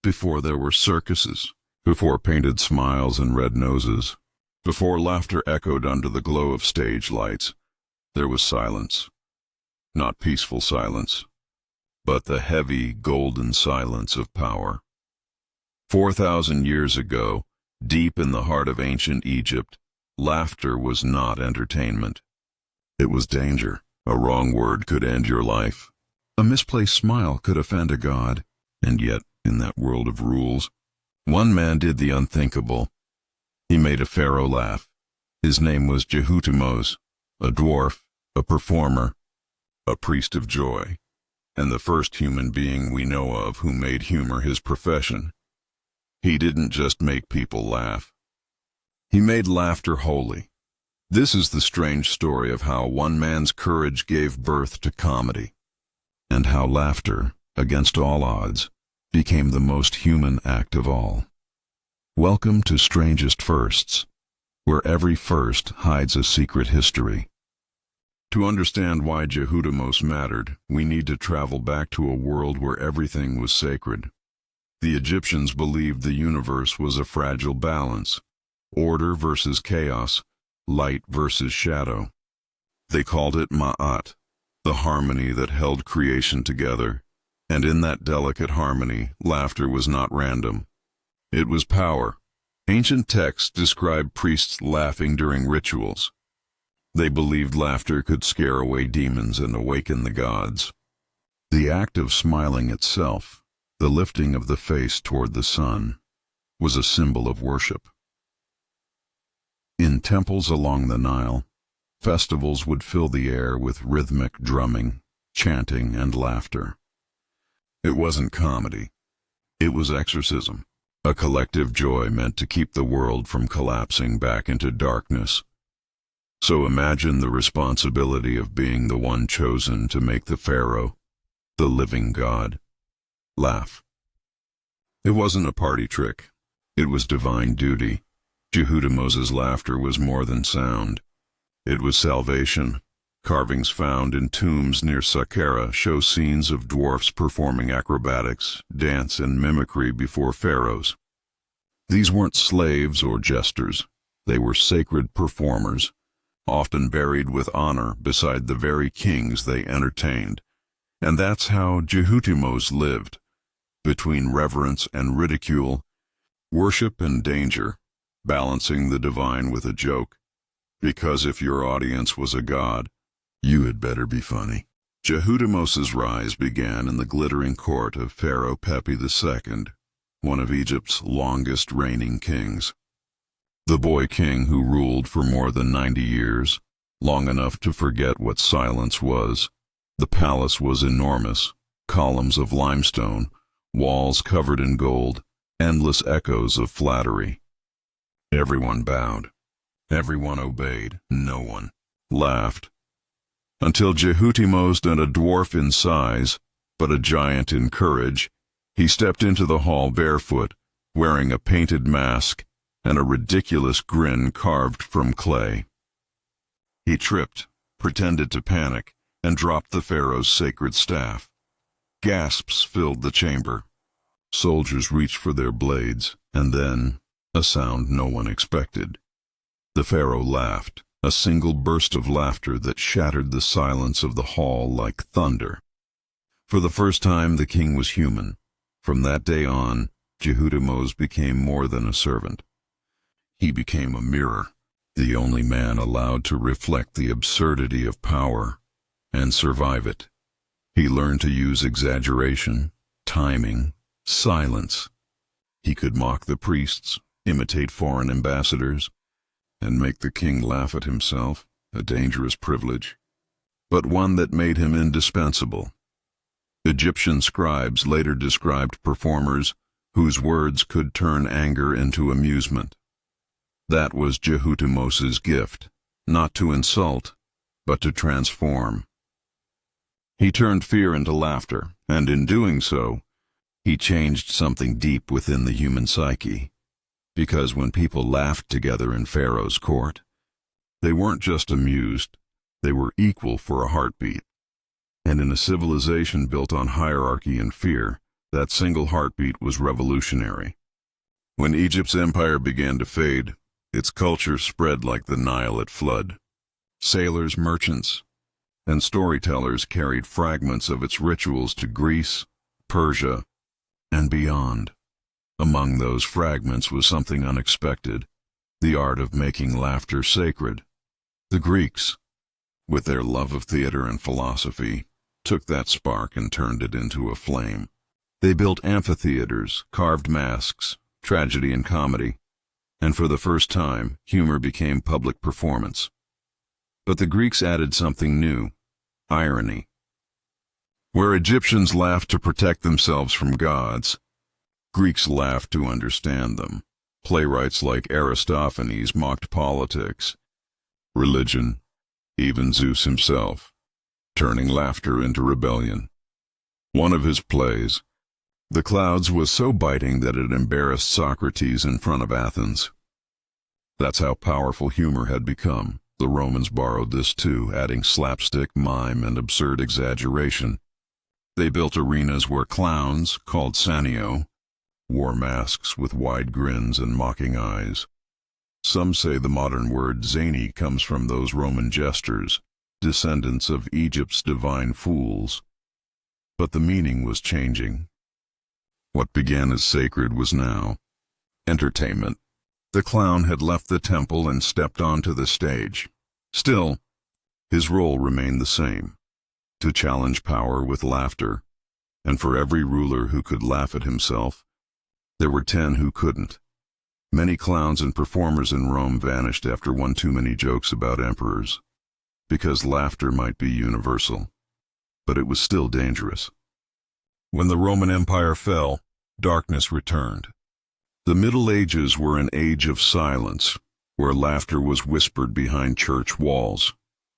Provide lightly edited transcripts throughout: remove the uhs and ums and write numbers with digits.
before there were circuses, before painted smiles and red noses, before laughter echoed under the glow of stage lights, there was silence. Not peaceful silence, but the heavy, golden silence of power. 4,000 years ago, deep in the heart of ancient Egypt, laughter was not entertainment. It was danger. A wrong word could end your life. A misplaced smile could offend a god. And yet, in that world of rules, one man did the unthinkable. He made a pharaoh laugh. His name was Djehutymose, a dwarf, a performer, a priest of joy, and the first human being we know of who made humor his profession. He didn't just make people laugh. He made laughter holy. This is the strange story of how one man's courage gave birth to comedy, and how laughter, against all odds, became the most human act of all. Welcome to Strangest Firsts, where every first hides a secret history. To understand why Djehutymose mattered, we need to travel back to a world where everything was sacred. The Egyptians believed the universe was a fragile balance, order versus chaos, light versus shadow. They called it Ma'at, the harmony that held creation together, and in that delicate harmony, laughter was not random. It was power. Ancient texts describe priests laughing during rituals. They believed laughter could scare away demons and awaken the gods. The act of smiling itself, the lifting of the face toward the sun, was a symbol of worship. In temples along the Nile, festivals would fill the air with rhythmic drumming, chanting, and laughter. It wasn't comedy. It was exorcism, a collective joy meant to keep the world from collapsing back into darkness. So imagine the responsibility of being the one chosen to make the Pharaoh, the living god, laugh. It wasn't a party trick. It was divine duty. Djehutymose's laughter was more than sound. It was salvation. Carvings found in tombs near Saqqara show scenes of dwarfs performing acrobatics, dance, and mimicry before pharaohs. These weren't slaves or jesters. They were sacred performers, often buried with honor beside the very kings they entertained. And that's how Djehutymose lived, between reverence and ridicule, worship and danger, balancing the divine with a joke. Because if your audience was a god, you had better be funny. Djehutymose's rise began in the glittering court of Pharaoh Pepi II, one of Egypt's longest reigning kings. The boy king who ruled for more than 90 years, long enough to forget what silence was. The palace was enormous, columns of limestone, walls covered in gold, endless echoes of flattery. Everyone bowed. Everyone obeyed. No one laughed. Until Djehutymose, and a dwarf in size, but a giant in courage, he stepped into the hall barefoot, wearing a painted mask and a ridiculous grin carved from clay. He tripped, pretended to panic, and dropped the pharaoh's sacred staff. Gasps filled the chamber. Soldiers reached for their blades, and then, a sound no one expected. The pharaoh laughed, a single burst of laughter that shattered the silence of the hall like thunder. For the first time, the king was human. From that day on, Djehutymose became more than a servant. He became a mirror, the only man allowed to reflect the absurdity of power and survive it. He learned to use exaggeration, timing, silence. He could mock the priests, imitate foreign ambassadors, and make the king laugh at himself, a dangerous privilege, but one that made him indispensable. Egyptian scribes later described performers whose words could turn anger into amusement. That was Djehutymose's gift, not to insult, but to transform. He turned fear into laughter, and in doing so, he changed something deep within the human psyche. Because when people laughed together in Pharaoh's court, they weren't just amused, they were equal for a heartbeat. And in a civilization built on hierarchy and fear, That single heartbeat was revolutionary. When Egypt's empire began to fade, its culture spread like the Nile at flood. Sailors, merchants, and storytellers carried fragments of its rituals to Greece, Persia, and beyond. Among those fragments was something unexpected, the art of making laughter sacred. The Greeks, with their love of theater and philosophy, took that spark and turned it into a flame. They built amphitheaters, carved masks, tragedy and comedy, and for the first time, humor became public performance. But the Greeks added something new: irony. Where Egyptians laughed to protect themselves from gods, Greeks laughed to understand them. Playwrights like Aristophanes mocked politics, religion, even Zeus himself, turning laughter into rebellion. One of his plays, The Clouds, was so biting that it embarrassed Socrates in front of Athens. That's how powerful humor had become. The Romans borrowed this too, adding slapstick, mime, and absurd exaggeration. They built arenas where clowns, called sanio, wore masks with wide grins and mocking eyes. Some say the modern word zany comes from those Roman jesters, descendants of Egypt's divine fools. But the meaning was changing. What began as sacred was now entertainment. The clown had left the temple and stepped onto the stage. Still, his role remained the same: to challenge power with laughter, and for every ruler who could laugh at himself, there were 10 who couldn't. Many clowns and performers in Rome vanished after one too many jokes about emperors, because laughter might be universal, but it was still dangerous. When the Roman Empire fell, darkness returned. The Middle Ages were an age of silence, where laughter was whispered behind church walls.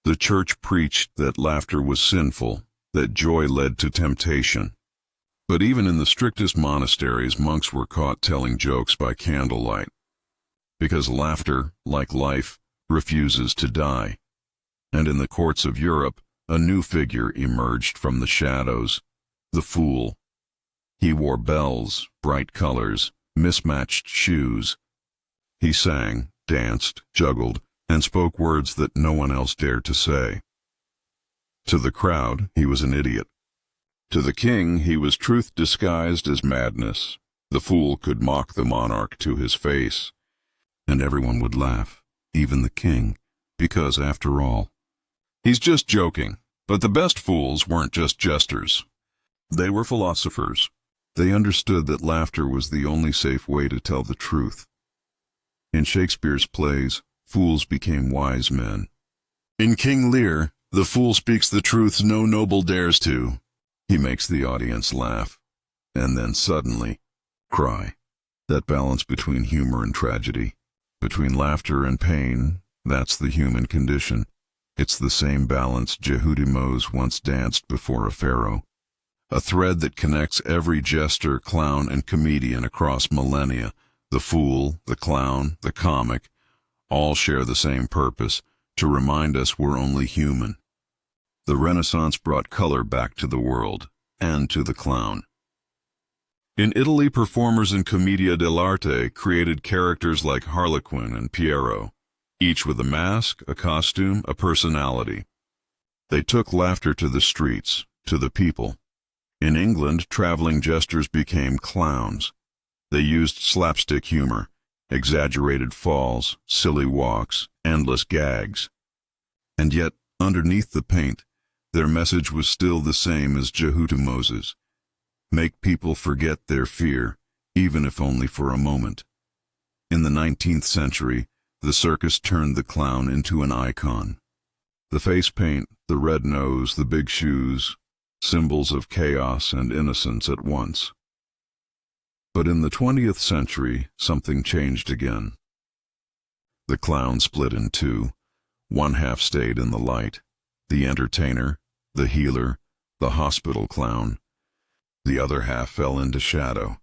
The church preached that laughter was sinful, that joy led to temptation. But even in the strictest monasteries, monks were caught telling jokes by candlelight. Because laughter, like life, refuses to die. And in the courts of Europe, a new figure emerged from the shadows: the fool. He wore bells, bright colors, mismatched shoes. He sang, danced, juggled, and spoke words that no one else dared to say. To the crowd, he was an idiot. To the king, he was truth disguised as madness. The fool could mock the monarch to his face, and everyone would laugh, even the king, because, after all, he's just joking. But the best fools weren't just jesters. They were philosophers. They understood that laughter was the only safe way to tell the truth. In Shakespeare's plays, fools became wise men. In King Lear, the fool speaks the truths no noble dares to. He makes the audience laugh, and then suddenly cry. That balance between humor and tragedy, between laughter and pain, that's the human condition. It's the same balance Djehutymose once danced before a pharaoh. A thread that connects every jester, clown, and comedian across millennia. The fool, the clown, the comic, all share the same purpose: to remind us we're only human. The Renaissance brought color back to the world, and to the clown. In Italy, performers in Commedia dell'arte created characters like Harlequin and Pharaoh, each with a mask, a costume, a personality. They took laughter to the streets, to the people. In England, traveling jesters became clowns. They used slapstick humor, exaggerated falls, silly walks, endless gags. And yet, underneath the paint, their message was still the same as Djehutymose's: make people forget their fear, even if only for a moment. In the 19th century, the circus turned the clown into an icon. The face paint, the red nose, the big shoes, symbols of chaos and innocence at once. But in the 20th century, something changed again. The clown split in two. One half stayed in the light: the entertainer, the healer, the hospital clown. The other half fell into shadow: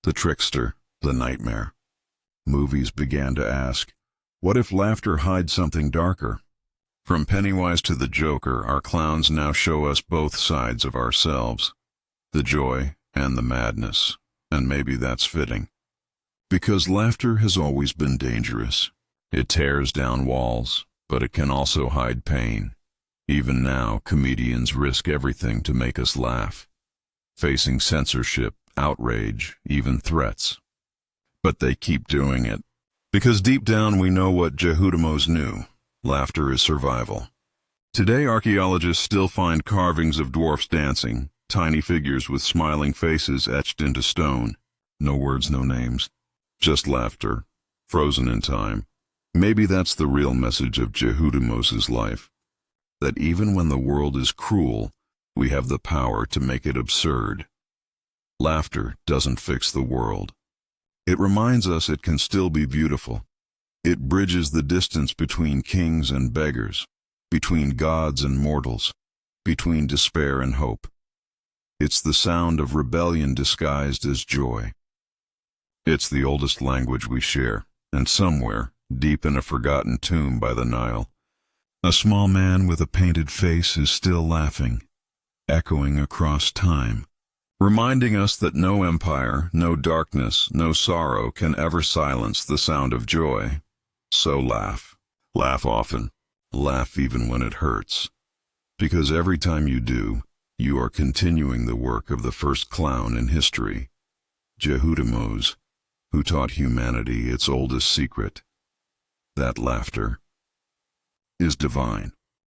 the trickster, the nightmare. Movies began to ask, what if laughter hides something darker? From Pennywise to the Joker, our clowns now show us both sides of ourselves: the joy and the madness, and maybe that's fitting. Because laughter has always been dangerous. It tears down walls, but it can also hide pain. Even now, comedians risk everything to make us laugh, facing censorship, outrage, even threats. But they keep doing it. Because deep down we know what Djehutymose knew. Laughter is survival. Today archaeologists still find carvings of dwarfs dancing, tiny figures with smiling faces etched into stone. No words, no names. Just laughter, frozen in time. Maybe that's the real message of Djehutymose's life. That even when the world is cruel, we have the power to make it absurd. Laughter doesn't fix the world. It reminds us it can still be beautiful. It bridges the distance between kings and beggars, between gods and mortals, between despair and hope. It's the sound of rebellion disguised as joy. It's the oldest language we share, and somewhere, deep in a forgotten tomb by the Nile, a small man with a painted face is still laughing, echoing across time, reminding us that no empire, no darkness, no sorrow can ever silence the sound of joy. So laugh. Laugh often. Laugh even when it hurts. Because every time you do, you are continuing the work of the first clown in history, Djehutymose, who taught humanity its oldest secret, that laughter is divine.